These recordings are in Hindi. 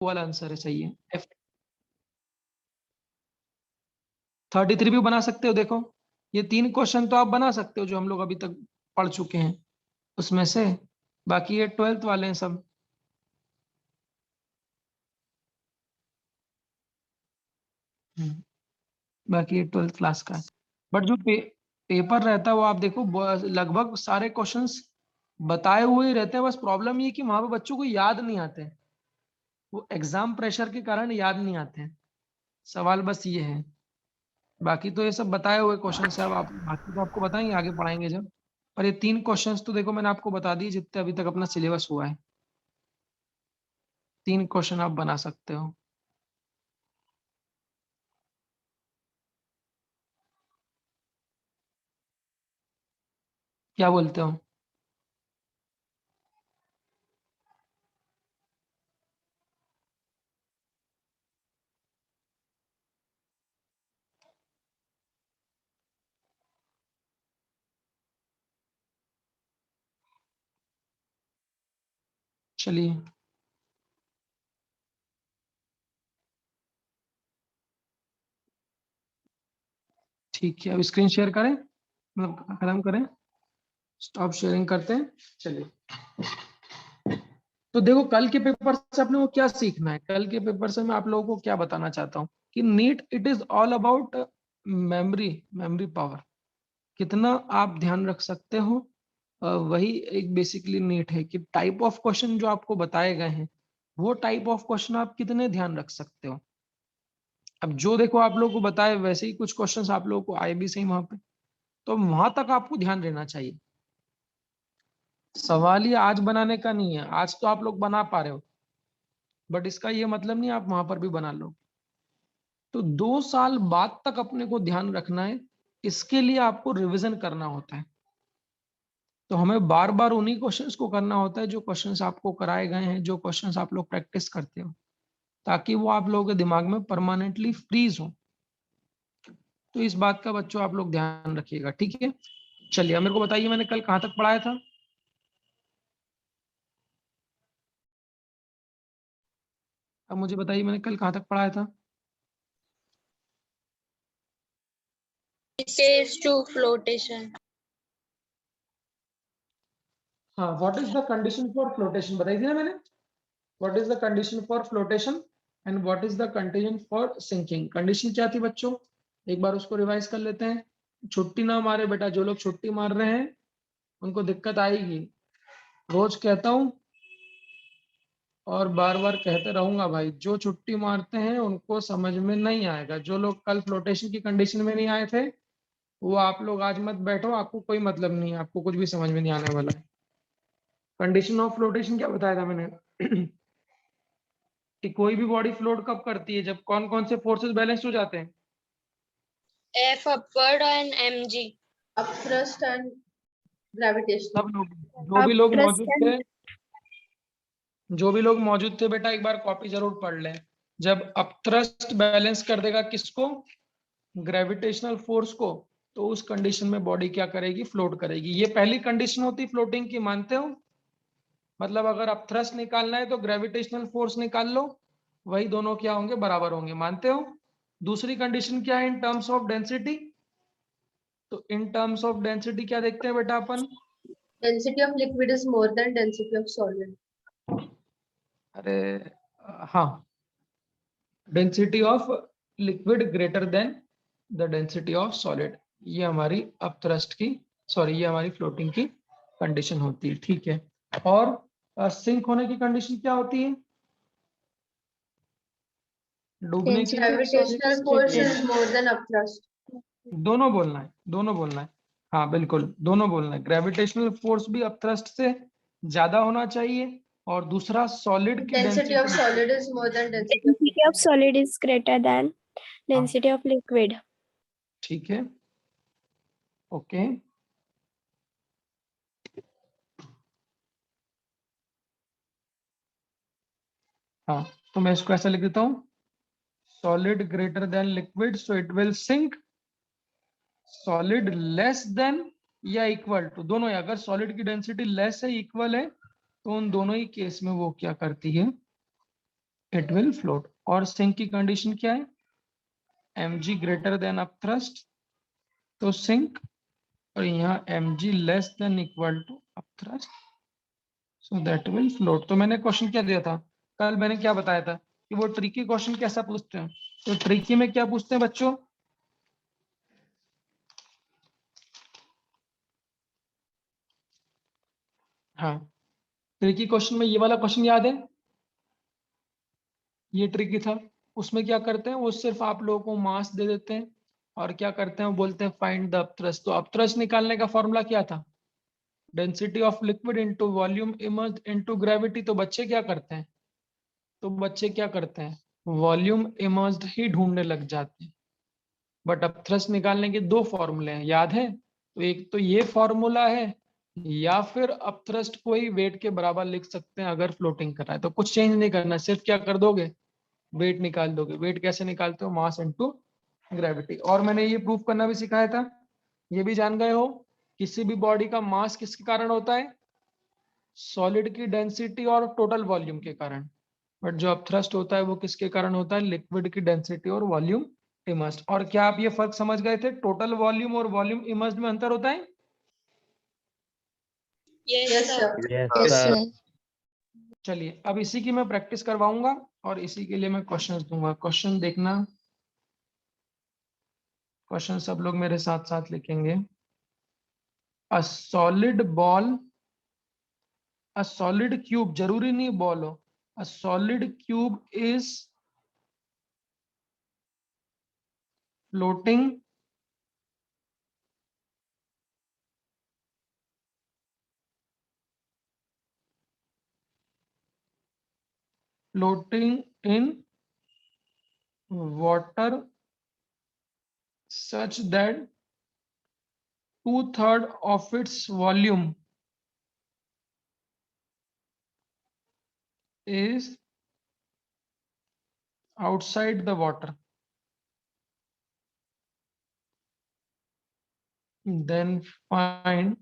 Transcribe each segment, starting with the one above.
वाला आंसर है, सही है F। 33 भी बना सकते हो। देखो ये 3 क्वेश्चन तो आप बना सकते हो जो हम लोग अभी तक पढ़ चुके हैं उसमें से, बाकी ये 12th वाले हैं सब। बाकी ये 12th क्लास का है। बट जो पेपर रहता है वो आप देखो लगभग सारे क्वेश्चंस बताए हुए ही रहते हैं। बस प्रॉब्लम ये कि वहां पे बच्चों को याद नहीं आते हैं, वो एग्जाम प्रेशर के कारण याद नहीं आते हैं। सवाल बस ये है, बाकी तो ये सब बताए हुए क्वेश्चन है। अब आप बाकी तो आपको बताएंगे, आगे पढ़ाएंगे जब। पर ये 3 क्वेश्चंस तो देखो मैंने आपको बता दिए जितने अभी तक अपना सिलेबस हुआ है। 3 क्वेश्चन आप बना सकते हो। क्या बोलते हो? चलिए ठीक है, अब स्क्रीन शेयर करें, मतलब खत्म करें, स्टॉप शेयरिंग करते हैं। चलिए, तो देखो कल के पेपर से अपने को क्या सीखना है। कल के पेपर से मैं आप लोगों को क्या बताना चाहता हूँ कि NEET it is all about memory, memory power, कितना आप ध्यान रख सकते हो। वही एक बेसिकली नीट है कि टाइप ऑफ क्वेश्चन जो आपको बताए गए हैं वो टाइप ऑफ क्वेश्चन आप कितने ध्यान रख सकते हो। अब जो देखो आप लोगों को बताए वैसे ही कुछ क्वेश्चंस आप लोगों को आए भी सही वहां पे, तो वहां तक आपको ध्यान देना चाहिए। सवाल ये आज बनाने का नहीं है, आज तो आप लोग बना पा रहे हो, बट इसका ये मतलब नहीं आप वहां पर भी बना लो। तो 2 साल बाद तक अपने को ध्यान रखना है, इसके लिए आपको रिवीजन करना होता है। तो हमें बार बार उन्हीं क्वेश्चंस को करना होता है जो क्वेश्चंस आपको कराए गए हैं, जो क्वेश्चंस आप लोग प्रैक्टिस करते हो, ताकि वो आप लोगों के दिमाग में परमानेंटली फ्रीज हो। तो इस बात का बच्चों आप लोग ध्यान रखिएगा, ठीक है। चलिए, अब मेरे को बताइए मैंने कल कहाँ तक पढ़ाया था। अब मुझे बताइए मैंने कल कहाँ तक पढ़ाया था। Phase 2 flotation. हाँ, what is the condition for flotation बताई थी ना मैंने। What is the condition for flotation and what is the condition for sinking. Condition क्या थी बच्चों, एक बार उसको रिवाइज कर लेते हैं। छुट्टी ना मारे बेटा, जो लोग छुट्टी मार रहे हैं उनको दिक्कत आएगी, रोज कहता हूँ और बार बार कहते रहूंगा भाई, जो छुट्टी मारते हैं उनको समझ में नहीं आएगा। जो लोग कल फ्लोटेशन की कंडीशन में नहीं आए थे वो आप लोग आज मत बैठो, आपको कोई मतलब नहीं है, आपको कुछ भी समझ में नहीं आने वाला है। कंडीशन ऑफ फ्लोटेशन क्या बताया था मैंने कि कोई भी बॉडी फ्लोट कब करती है, जब कौन कौन से फोर्सेस बैलेंस हो जाते हैं। F upward and mg. Upthrust and gravitational. सब लोग, जो भी लोग Upthrust मौजूद थे, and जो भी लोग मौजूद थे बेटा एक बार कॉपी जरूर पढ़ लें। जब अपथ्रस्ट बैलेंस कर देगा किसको, ग्रेविटेशनल फोर्स को, तो उस कंडीशन में बॉडी क्या करेगी, फ्लोट करेगी। ये पहली कंडीशन होती फ्लोटिंग की, मानते हो। मतलब अगर अपथ्रस्ट निकालना है तो ग्रेविटेशनल फोर्स निकाल लो, वही दोनों क्या होंगे, बराबर होंगे, मानते हो। दूसरी कंडीशन क्या है, इन टर्म्स ऑफ डेंसिटी। तो इन टर्म्स ऑफ डेंसिटी क्या देखते हैं बेटा अपन। Density of liquid is more than density of solid. अरे हाँ, density of liquid greater than the density of solid, ये हमारी अपथ्रस्ट की, सॉरी ये हमारी फ्लोटिंग की कंडीशन होती है, ठीक है। और सिंक होने की कंडीशन क्या होती है, डूबने की। Gravitational force is more than upthrust. दोनों बोलना है, दोनों बोलना है, हाँ बिल्कुल दोनों बोलना है। ग्रेविटेशनल फोर्स भी अपथ्रस्ट से ज्यादा होना चाहिए, और दूसरा सॉलिड की Density of density, solid is more than density of density of solid is greater than density of liquid. ठीक है, ओके। हाँ, तो मैं इसको ऐसा लिख देता हूँ, solid greater than liquid so it will sink, solid less than या इक्वल टू, दोनों है। अगर सॉलिड की डेंसिटी लेस है इक्वल है तो उन दोनों ही केस में वो क्या करती है, इट विल फ्लोट। और सिंक की कंडीशन क्या है, mg ग्रेटर देन अपथ्रस्ट तो सिंक, और यहाँ mg less than equal to upthrust so that will float. तो मैंने क्वेश्चन क्या दिया था कल, मैंने क्या बताया था कि वो ट्रिकी क्वेश्चन कैसा पूछते हैं। तो ट्रिकी में क्या पूछते हैं बच्चों, हाँ ट्रिकी क्वेश्चन में ये वाला क्वेश्चन याद है, ये ट्रिकी था। उसमें क्या करते हैं वो सिर्फ आप लोगों को मास दे देते हैं और क्या करते हैं वो बोलते हैं फाइंड द अपथ्रस्ट। तो अपथ्रस्ट निकालने का फॉर्मूला क्या था, density of liquid into volume emerged into gravity. तो बच्चे क्या करते हैं, तो बच्चे क्या करते हैं वॉल्यूम इमर्ज्ड ही ढूंढने लग जाते हैं। बट अपथ्रस्ट निकालने के दो फॉर्मूले हैं, याद है, तो एक तो ये फॉर्मूला है, या फिर अपथ्रस्ट को ही वेट के बराबर लिख सकते हैं अगर फ्लोटिंग कर रहा है। तो कुछ चेंज नहीं करना, सिर्फ क्या कर दोगे, वेट निकाल दोगे। वेट कैसे निकालते हो, मास इनटू ग्रेविटी। और मैंने ये प्रूफ करना भी सिखाया था, ये भी जान गए हो, किसी भी बॉडी का मास किसके कारण होता है, सॉलिड की डेंसिटी और टोटल वॉल्यूम के कारण। बट जो अपथ्रस्ट होता है वो किसके कारण होता है, लिक्विड की डेंसिटी और वॉल्यूम इमर्स्ड। और क्या आप ये फर्क समझ गए थे, टोटल वॉल्यूम और वॉल्यूम इमर्स्ड में अंतर होता है। Yes, sir. Yes, Yes, sir. sir. चलिए अब इसी की मैं प्रैक्टिस करवाऊंगा और इसी के लिए मैं क्वेश्चंस दूंगा। क्वेश्चन देखना, क्वेश्चन सब लोग मेरे साथ साथ लिखेंगे। A solid ball, a solid cube, जरूरी नहीं बॉल हो, a solid cube is floating floating in water such that 2/3 of its volume is outside the water. Then find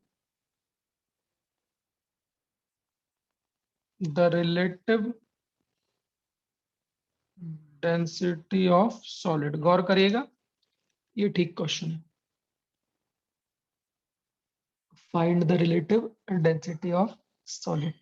the relative density of solid. गौर करिएगा, ये ठीक क्वेश्चन है। Find the relative density of solid.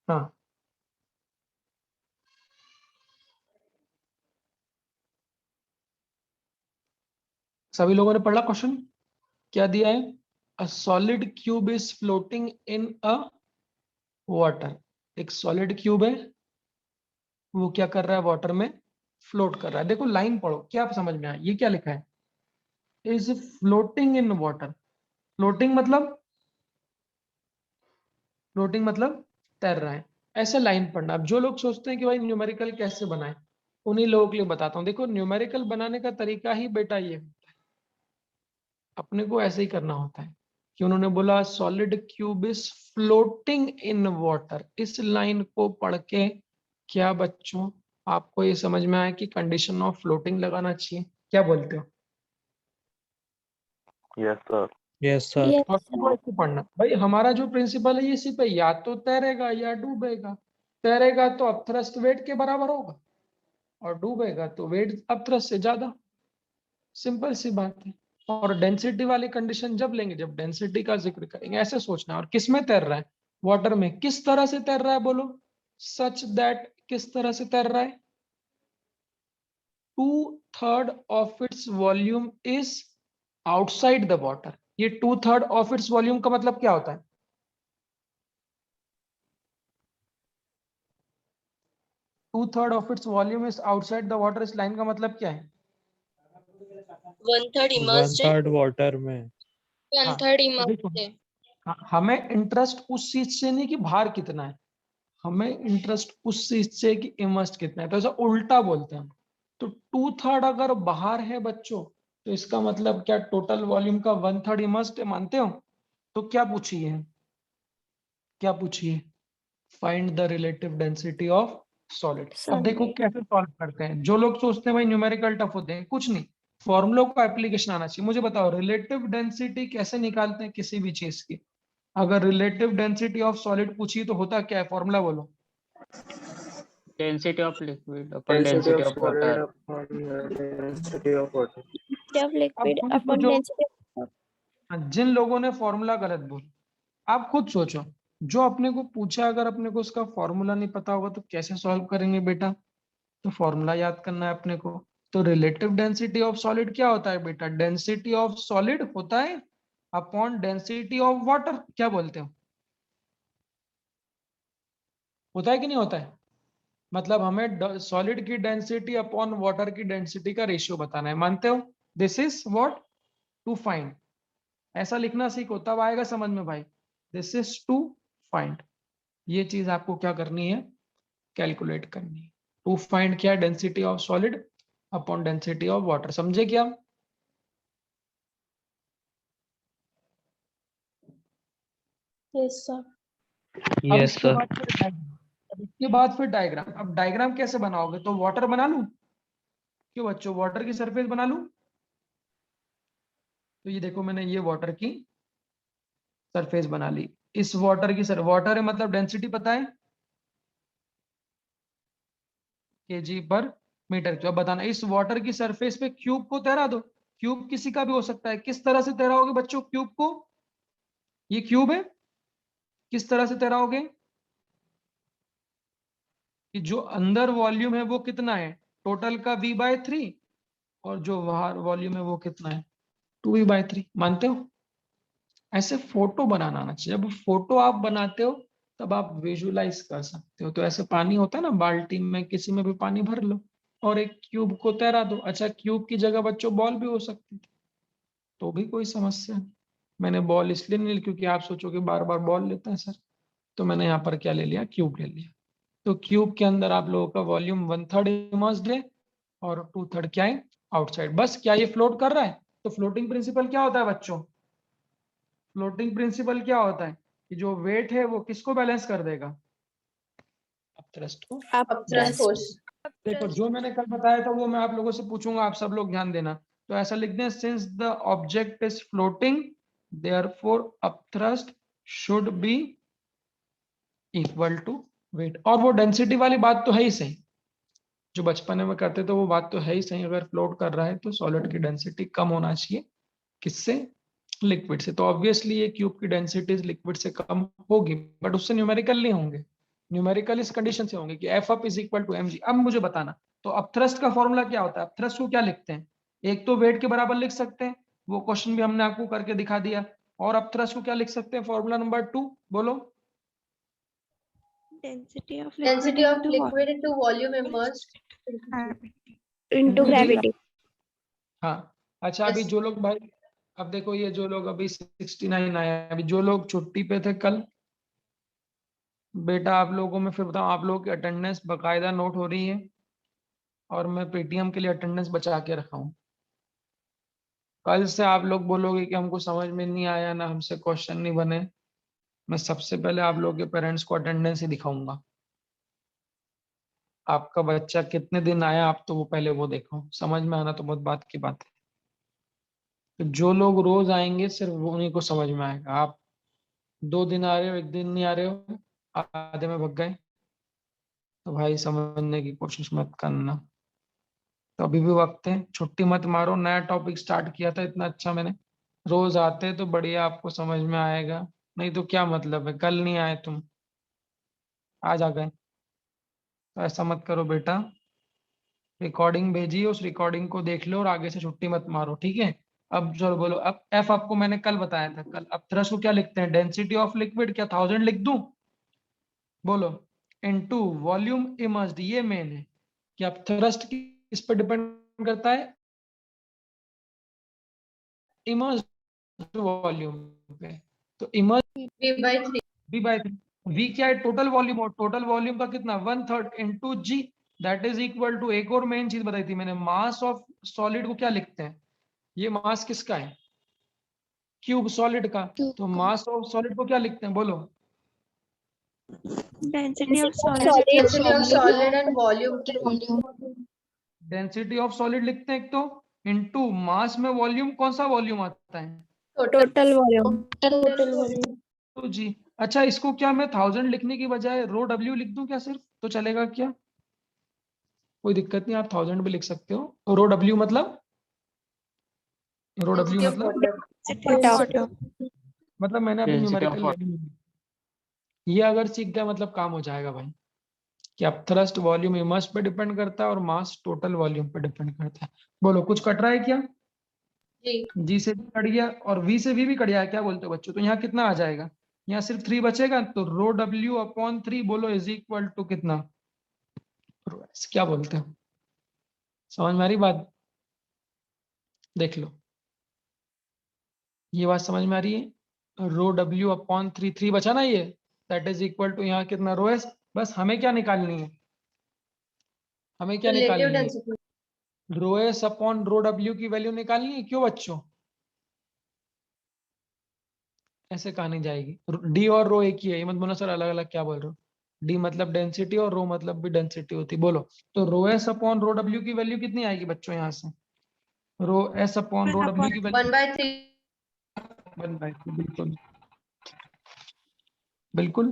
हाँ सभी लोगों ने पढ़ा क्वेश्चन, क्या दिया है, a solid cube is floating in a water. एक सॉलिड क्यूब है, वो क्या कर रहा है, वाटर में फ्लोट कर रहा है। देखो लाइन पढ़ो, क्या आप समझ में आया, ये क्या लिखा है, is floating in water. Floating मतलब, फ्लोटिंग मतलब तैर रहा है, ऐसे लाइन पढ़ना। अब जो लोग सोचते हैं कि भाई न्यूमेरिकल कैसे बनाए, उन्हीं लोगों के लिए बताता हूँ। देखो न्यूमेरिकल बनाने का तरीका ही बेटा ये होता है, अपने को ऐसे ही करना होता है कि उन्होंने बोला solid cube is floating in water. इस लाइन को पढ़ के क्या बच्चों आपको ये समझ में आया कि कंडीशन ऑफ फ्लोटिंग लगाना चाहिए, क्या बोलते हो। Yes, sir. Yes, sir. Yes, और sir. ऐसे पढ़ना भाई, हमारा जो प्रिंसिपल है ये सिर्फ है, या तो तैरेगा या डूबेगा। तैरेगा तो अपथ्रस्ट वेट के बराबर होगा, और डूबेगा तो वेट अपथ्रस्ट से ज्यादा, सिंपल सी बात है। और डेंसिटी वाली कंडीशन जब लेंगे जब डेंसिटी का जिक्र करेंगे, ऐसे सोचना है। और किस में तैर रहा है, वाटर में। किस तरह से तैर रहा है बोलो, सच दैट, किस तरह से तैर रहा है, 2/3 of its volume is outside the water. ये 2/3 ऑफ इट्स वॉल्यूम का मतलब क्या होता है, 2/3 of its volume is outside the water. इस लाइन का मतलब क्या है, 1/3 immersed है, 1/3 water में. 1/3 तो देखो, immersed है। हमें इंटरेस्ट उस चीज से नहीं कि बाहर कितना है, हमें इंटरेस्ट उस चीज से कि इमर्स्ड कितना है। तो ऐसा उल्टा बोलते हैं हम। तो 2/3 अगर बाहर है बच्चों तो इसका मतलब क्या टोटल वॉल्यूम का 1/3 इमर्स्ड है, मानते हो? तो क्या पूछिए, क्या पूछिए, find the relative density of solid. अब देखो Solid. कैसे सॉल्व करते हैं। जो लोग सोचते हैं भाई न्यूमेरिकल टफ होते हैं, कुछ नहीं, फॉर्मूलों का एप्लीकेशन आना चाहिए। मुझे बताओ रिलेटिव डेंसिटी कैसे निकालते हैं किसी भी चीज की? अगर रिलेटिव डेंसिटी ऑफ सॉलिड पूछी तो होता क्या है, फॉर्मूला बोलो। Density of liquid upon Density density of of solid water. upon density of water. Density of अब liquid खुद upon सोचो, density of जिन लोगों ने फॉर्मूला गलत बोला, आप खुद सोचो, जो अपने को पूछा अगर अपने को उसका फॉर्मूला नहीं पता होगा तो कैसे सॉल्व करेंगे बेटा? तो फॉर्मूला याद करना है अपने को। तो रिलेटिव डेंसिटी ऑफ सॉलिड क्या होता है बेटा? डेंसिटी ऑफ सॉलिड होता है अपॉन डेंसिटी ऑफ वाटर। क्या बोलते हो, होता है कि नहीं होता है? मतलब हमें सॉलिड की डेंसिटी अपॉन वाटर की डेंसिटी का रेशियो बताना है, मानते हो? This is what to find. ऐसा लिखना सीखो तब आएगा समझ में भाई। दिस इज टू फाइंड, ये चीज आपको क्या करनी है, कैलकुलेट करनी है। टू फाइंड क्या? Density of solid upon density of water. समझे क्या? Yes, sir. अब Yes, इसके sir. बाद फिर डायग्राम, अब इसके बाद फिर डायग्राम। अब डायग्राम कैसे बनाओगे? तो वाटर बना लूं, क्यों बच्चों, वाटर की सरफेस बना लूं। तो ये देखो मैंने ये वाटर की सरफेस बना ली। इस वाटर की वाटर है मतलब डेंसिटी पता है, केजी पर मीटर क्यूब। अब बताना इस वाटर की सरफेस पे क्यूब को तैरा दो। क्यूब किसी का भी हो सकता है, किस तरह से तैराओगे बच्चों क्यूब को? ये क्यूब है, किस तरह से तैराओगे कि जो अंदर वॉल्यूम है वो कितना है, टोटल का v/3, और जो बाहर वॉल्यूम है वो कितना है, 2v/3। मानते हो? ऐसे फोटो बनाना आना चाहिए। जब फोटो आप बनाते हो तब आप विजुलाइज कर सकते हो। तो ऐसे पानी होता है ना, बाल्टी में किसी में भी पानी भर लो और एक क्यूब को तैरा दो। अच्छा, क्यूब की जगह बच्चों बॉल भी हो सकती थी, तो भी कोई समस्या नहीं। मैंने बॉल इसलिए नहीं ली क्योंकि आप सोचोगे बार बार बॉल लेते हैं सर, तो मैंने यहाँ पर क्या ले लिया, क्यूब ले लिया। तो क्यूब के अंदर आप लोगों का वॉल्यूम 1/3 इमर्स्ड है और 2/3 क्या है, आउटसाइड। बस क्या ये फ्लोट कर रहा है? तो फ्लोटिंग प्रिंसिपल क्या होता है बच्चों? फ्लोटिंग प्रिंसिपल क्या होता है कि जो वेट है वो किसको बैलेंस कर देगा, अपथ्रस्ट को। Upthrust force. देखो जो मैंने कल बताया था वो मैं आप लोगों से पूछूंगा, आप सब लोग ध्यान देना। तो ऐसा लिख दें, since the object is floating therefore upthrust should be equal to weight. और वो डेंसिटी वाली बात तो है ही सही, जो बचपन में करते थे वो बात तो है ही सही। अगर फ्लोट कर रहा है तो सॉलिड की डेंसिटी कम होना चाहिए, किससे, लिक्विड से। तो ऑब्वियसली ये क्यूब की डेंसिटी लिक्विड से कम होगी, बट उससे न्यूमेरिकल नहीं होंगे। न्यूमेरिकल इस कंडीशन से होंगे कि F up is equal to M G. अब मुझे बताना, तो अपथ्रस्ट का फॉर्मूला क्या होता है? अपथ्रस्ट को क्या लिखते हैं? एक तो वेट के बराबर लिख सकते हैं, वो क्वेश्चन भी हमने आपको करके दिखा दिया। और अपथ्रस्ट को क्या लिख सकते हैं, फॉर्मूला नंबर 2 बोलो। density of Density liquid of into liquid into volume immersed. into G। gravity. हाँ, अच्छा अभी Yes. जो लोग भाई, अब देखो ये जो लोग अभी 69 आए हैं, अभी जो लोग छुट्टी पे थे कल, बेटा आप लोगों में फिर बताऊं, आप लोगों की अटेंडेंस बकायदा नोट हो रही है और मैं पेटीएम के लिए अटेंडेंस बचा के रखा हूं। कल से आप लोग बोलोगे कि हमको समझ में नहीं आया ना, हमसे क्वेश्चन नहीं बने, मैं सबसे पहले आप लोगों के पेरेंट्स को अटेंडेंस ही दिखाऊंगा। आपका बच्चा कितने दिन आया आप तो वो पहले वो देखो, समझ में आना तो बहुत बात की बात है। तो जो लोग रोज आएंगे सिर्फ उन्हीं को समझ में आएगा। आप 2 दिन आ रहे हो, 1 दिन नहीं आ रहे हो, आधे में भग गए, तो भाई समझने की कोशिश मत करना। तो अभी भी वक्त है, छुट्टी मत मारो। नया टॉपिक स्टार्ट किया था इतना अच्छा मैंने, रोज आते तो बढ़िया आपको समझ में आएगा, नहीं तो क्या मतलब है, कल नहीं आए तुम, आज आ गए। तो ऐसा मत करो बेटा, रिकॉर्डिंग भेजिए, उस रिकॉर्डिंग को देख लो और आगे से छुट्टी मत मारो, ठीक है? अब चलो बोलो, अब एफ आपको मैंने कल बताया था, कल। अब थ्रस्ट को क्या लिखते हैं, डेंसिटी ऑफ लिक्विड, क्या 1000 लिख दूं, बोलो, इनटू वॉल्यूम इमर्स्ड। ये मेन है कि अब थ्रस्ट किस पर डिपेंड करता है, इमर्स्ड वॉल्यूम पे। तो इमर्स्ड V/3. v/3, v क्या है, टोटल वॉल्यूम, और टोटल वॉल्यूम का कितना, 1/3 into G, that is equal to, एक और मेन चीज बताई थी मैंने, मास ऑफ सॉलिड को क्या लिखते हैं, ये मास किसका है? क्यूब सॉलिड का। तो मास ऑफ सॉलिड को क्या लिखते हैं, बोलो? Density of solid. Density of solid and volume. Density of solid लिखते हैं एक तो, इनटू मास में वॉल्यूम, कौन सा वॉल्यूम आता है? Total volume. तो जी अच्छा, इसको क्या मैं 1000 लिखने की बजाय रो डब्ल्यू लिख दूं क्या सिर्फ, तो चलेगा क्या? कोई दिक्कत नहीं, आप 1000 भी लिख सकते हो। रो डब्ल्यू मतलब, रो डब्ल्यू Density of मतलब water. मतलब मैंने अभी Density of न्यूमेरिकल ये अगर सीख गया मतलब काम हो जाएगा भाई, कि अब थ्रस्ट वॉल्यूम इमर्स पे डिपेंड करता है और मास टोटल वॉल्यूम पे डिपेंड करता है। बोलो कुछ कट रहा है क्या? जी। जी से भी कट गया और वी से भी कट गया, क्या बोलते हो बच्चों? तो यहाँ कितना आ जाएगा? यहाँ सिर्फ 3 बचेगा, तो रो डब्ल्यू अपॉन 3 बोलो इज इक्वल टू कितना? क्या बोलते हो? समझ में आ रही बात? देख लो, ये बात समझ में आ रही है? रो डब्ल्यू अपॉन 3, 3 बचा ना ये, दैट इज इक्वल टू यहाँ कितना? Rho S. बस हमें क्या निकालनी है? हमें क्या Relative निकालनी है? density. रो एस अपॉन रो डब्ल्यू की वैल्यू निकालनी है। क्यों बच्चों? ऐसे कहा नहीं जाएगी। डी और रो एक ही है, ये मत बोलो सर अलग अलग क्या बोल रहे हो। डी मतलब डेंसिटी और रो मतलब भी डेंसिटी होती। बोलो तो रो एस अपॉन रो डब्ल्यू की वैल्यू कितनी आएगी बच्चों? यहाँ से रो एस अपॉन रो डब्ल्यू की वैल्यू 1/3. 1/3, बिल्कुल बिल्कुल।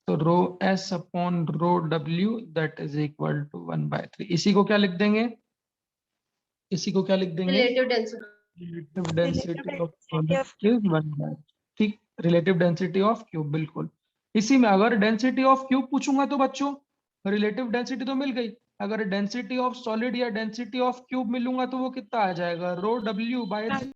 तो रो एस अपॉन रो डब्ल्यू दैट इज इक्वल टू 1/3। इसी को क्या लिख देंगे? इसी को क्या लिख देंगे? Relative density. Relative density of density of- cube 1/3। ठीक, रिलेटिव डेंसिटी ऑफ क्यूब, बिल्कुल। इसी में अगर डेंसिटी ऑफ क्यूब पूछूंगा तो बच्चों रिलेटिव डेंसिटी तो मिल गई, अगर डेंसिटी ऑफ सॉलिड या डेंसिटी ऑफ क्यूब मिलूंगा तो वो कितना आ जाएगा? रो डब्ल्यू बाय